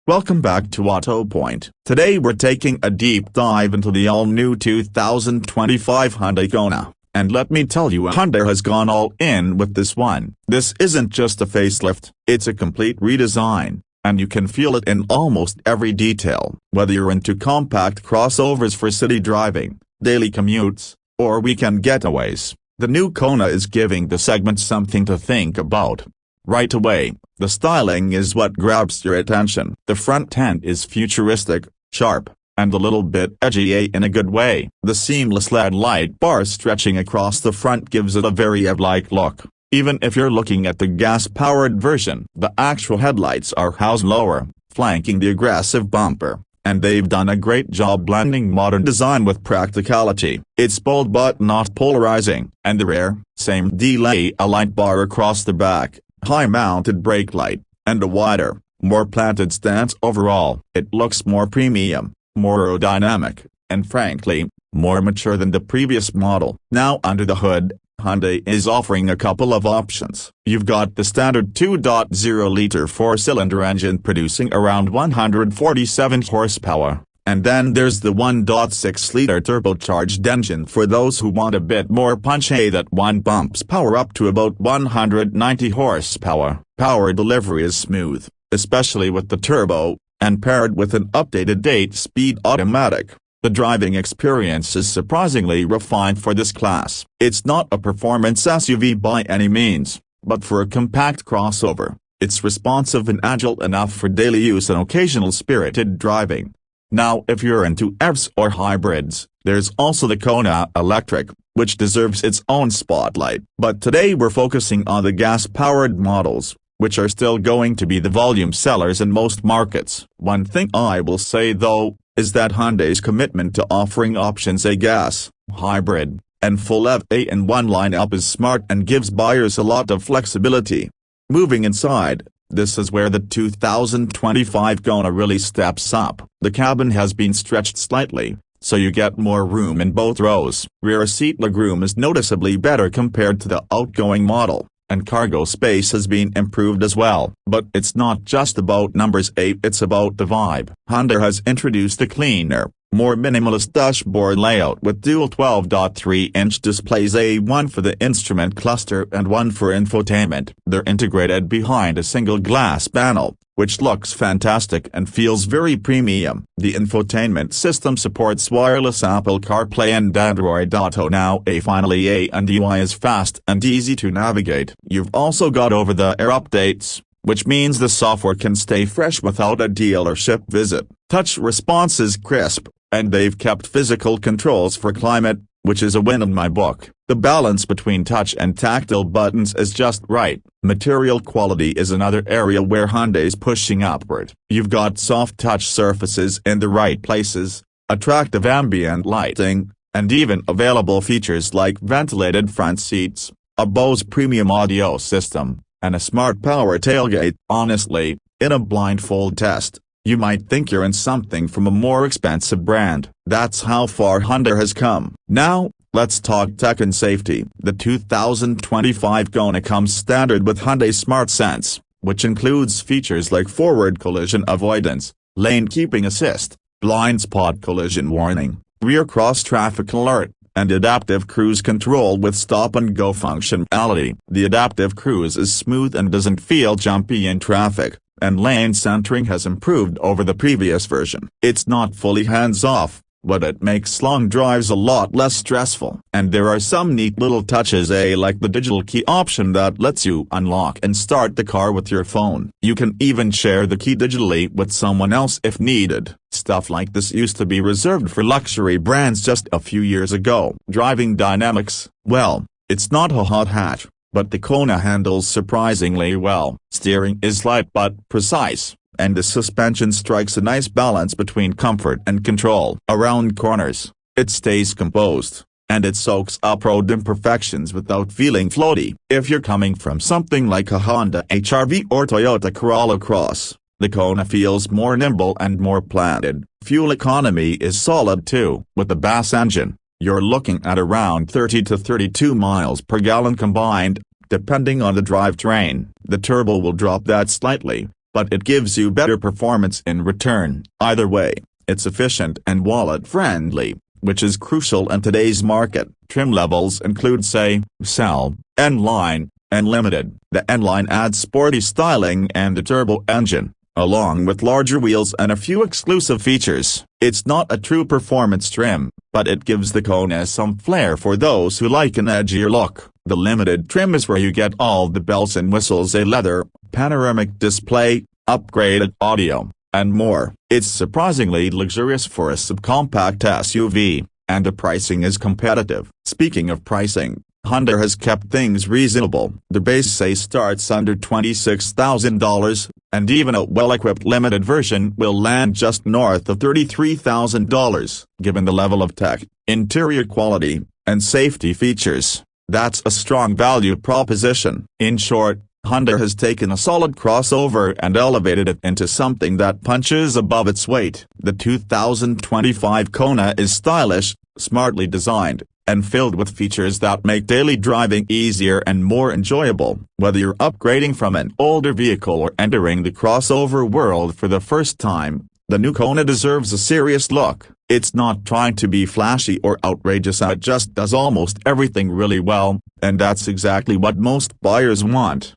Welcome back to Auto Point. Today we're taking a deep dive into the all-new 2025 Hyundai Kona. And let me tell you, Hyundai has gone all in with this one. This isn't just a facelift, it's a complete redesign, and you can feel it in almost every detail. Whether you're into compact crossovers for city driving, daily commutes, or weekend getaways, the new Kona is giving the segment something to think about. Right away, the styling is what grabs your attention. The front end is futuristic, sharp, and a little bit edgy in a good way. The seamless LED light bar stretching across the front gives it a very EV-like look. Even if you're looking at the gas-powered version, the actual headlights are housed lower, flanking the aggressive bumper, and they've done a great job blending modern design with practicality. It's bold but not polarizing. And the rear, same delay, a light bar across the back, high-mounted brake light, and a wider, more planted stance overall. It looks more premium, more aerodynamic, and frankly, more mature than the previous model. Now under the hood, Hyundai is offering a couple of options. You've got the standard 2.0-liter four-cylinder engine producing around 147 horsepower, and then there's the 1.6-liter turbocharged engine for those who want a bit more punch. That one bumps power up to about 190 horsepower. Power delivery is smooth, especially with the turbo, and paired with an updated 8-speed automatic, the driving experience is surprisingly refined for this class. It's not a performance SUV by any means, but for a compact crossover, it's responsive and agile enough for daily use and occasional spirited driving. Now if you're into EVs or hybrids, there's also the Kona Electric, which deserves its own spotlight. But today we're focusing on the gas-powered models, which are still going to be the volume sellers in most markets. One thing I will say though, is that Hyundai's commitment to offering options a gas, hybrid, and full EV in one lineup is smart and gives buyers a lot of flexibility. Moving inside, this is where the 2025 Kona really steps up. The cabin has been stretched slightly, so you get more room in both rows. Rear seat legroom is noticeably better compared to the outgoing model, and cargo space has been improved as well. But it's not just about numbers, it's about the vibe. Hyundai has introduced a cleaner, more minimalist dashboard layout with dual 12.3-inch displays, one for the instrument cluster and one for infotainment. They're integrated behind a single glass panel, which looks fantastic and feels very premium. The infotainment system supports wireless Apple CarPlay and Android Auto now. Finally, and UI is fast and easy to navigate. You've also got over-the-air updates, which means the software can stay fresh without a dealership visit. Touch response is crisp, and they've kept physical controls for climate, which is a win in my book. The balance between touch and tactile buttons is just right. Material quality is another area where Hyundai's pushing upward. You've got soft touch surfaces in the right places, attractive ambient lighting, and even available features like ventilated front seats, a Bose premium audio system, and a smart power tailgate. Honestly, in a blindfold test, you might think you're in something from a more expensive brand. That's how far Hyundai has come. Now, let's talk tech and safety. The 2025 Kona comes standard with Hyundai SmartSense, which includes features like forward collision avoidance, lane keeping assist, blind spot collision warning, rear cross traffic alert, and adaptive cruise control with stop-and-go functionality. The adaptive cruise is smooth and doesn't feel jumpy in traffic, and lane centering has improved over the previous version. It's not fully hands-off, but it makes long drives a lot less stressful. And there are some neat little touches, like the digital key option that lets you unlock and start the car with your phone. You can even share the key digitally with someone else if needed. Stuff like this used to be reserved for luxury brands just a few years ago. Driving dynamics, well, it's not a hot hatch, but the Kona handles surprisingly well. Steering is light but precise, and the suspension strikes a nice balance between comfort and control. Around corners, it stays composed, and it soaks up road imperfections without feeling floaty. If you're coming from something like a Honda HR-V or Toyota Corolla Cross, the Kona feels more nimble and more planted. Fuel economy is solid too. With the BAS engine, you're looking at around 30 to 32 miles per gallon combined, depending on the drivetrain. The turbo will drop that slightly, but it gives you better performance in return. Either way, it's efficient and wallet-friendly, which is crucial in today's market. Trim levels include say, Cell, N-Line, and Limited. The N-Line adds sporty styling and a turbo engine, along with larger wheels and a few exclusive features. It's not a true performance trim, but it gives the Kona some flair for those who like an edgier look. The Limited trim is where you get all the bells and whistles: a leather, panoramic display, upgraded audio, and more. It's surprisingly luxurious for a subcompact SUV, and the pricing is competitive. Speaking of pricing, Hyundai has kept things reasonable. The base say starts under $26,000, and even a well-equipped limited version will land just north of $33,000. Given the level of tech, interior quality, and safety features, that's a strong value proposition. In short, Hyundai has taken a solid crossover and elevated it into something that punches above its weight. The 2025 Kona is stylish, smartly designed, and filled with features that make daily driving easier and more enjoyable. Whether you're upgrading from an older vehicle or entering the crossover world for the first time, the new Kona deserves a serious look. It's not trying to be flashy or outrageous, it just does almost everything really well, and that's exactly what most buyers want.